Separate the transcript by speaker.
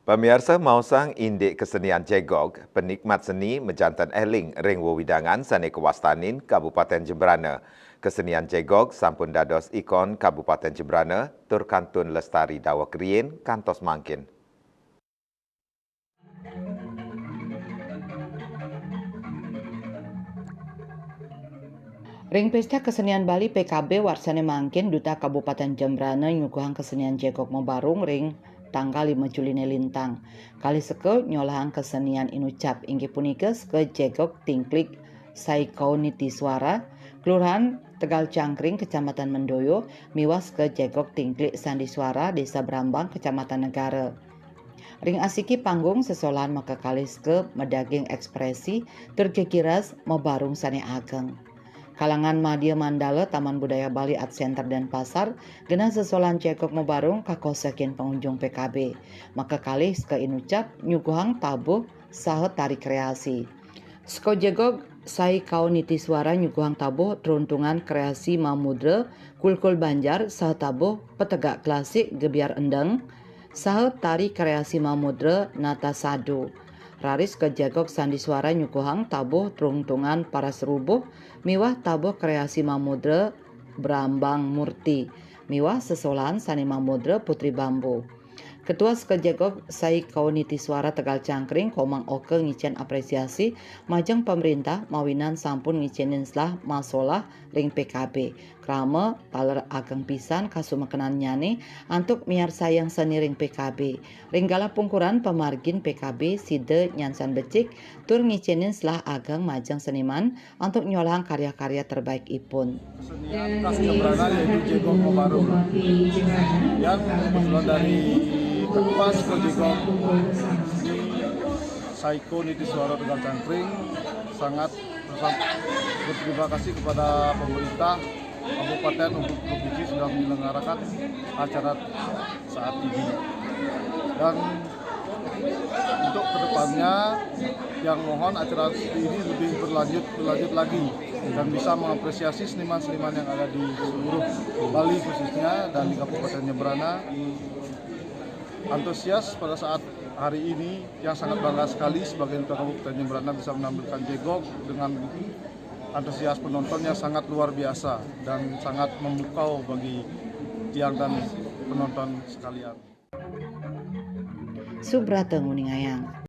Speaker 1: Pemirsa mausang indik kesenian Jegog, penikmat seni menjantan eling ring wewidangan sane kewastanin Kabupaten Jembrana. Kesenian Jegog sampun dados ikon Kabupaten Jembrana tur kantun lestari dawak rien kantos mangkin.
Speaker 2: Ring Pesta Kesenian Bali PKB warsane mangkin Duta Kabupaten Jembrana nyuguhang kesenian Jegog Mebarung ring tanggal 5 Juli lintang. Kali seke nyolahang kesenian inucap inggih punika ke Jegog Tingklik Saikau Niti Suara, Kelurahan Tegal Cangkring, Kecamatan Mendoyo, miwas ke Jegog Tingklik Sandi Suara, Desa Brambang, Kecamatan Negara. Ring asiki panggung sesolahan maka kalis ke medaging ekspresi terkekiras mebarung sane ageng. Kalangan Madya Mandala Taman Budaya Bali Art Center dan Pasar genah sesolan Jegog Mebarung kakosekin pengunjung PKB. Maka kalis ke inucap nyuguhang tabuh saha tari kreasi. Sko Jegog Saikau Niti Suara nyuguhang tabuh teruntungan kreasi Mamudra Kulkul Banjar saha tabuh petegak klasik Gebiar Endeng saha tari kreasi Mamudra Nata Sadu. Raris ke Jegog Sandi Suara nyuguhang tabuh teruntungan para serubuh miwah tabuh kreasi Mamudra Brambang Murti miwah sesolahan sani Mamudra Putri Bambu. Ketua Sekejegog Saikau Niti Suara Tegal Cangkring Komang Oke ngicen apresiasi majeng pemerintah mawinan sampun ngicenin selah masalah ring PKB. Krama taler ageng pisan kasumekenan nyane antuk miar sayang seni ring PKB. Ringgala pungkuran pemargin PKB Side Nyansan Becik tur ngicenin selah ageng majeng seniman untuk nyolahang karya-karya terbaik ipun.
Speaker 3: Kesenian khas Jembrana yaitu Jegog Mebarung yang kebetulan dari Ketua Sekejegog Saikau Niti Suara Tegal Cangkring sangat berterima kasih kepada pemerintah Kabupaten untuk provinsi sudah menyelenggarakan acara saat ini, dan untuk kedepannya yang mohon acara ini lebih berlanjut lagi dan bisa mengapresiasi seniman-seniman yang ada di seluruh Bali khususnya dan di Kabupaten Jembrana. Antusias pada saat hari ini yang sangat bangga sekali sebagai Duta Kabupaten Jembrana bisa menampilkan Jegog dengan antusias penonton yang sangat luar biasa dan sangat memukau bagi tiang dan penonton sekalian.
Speaker 2: Subrata Nguningayang.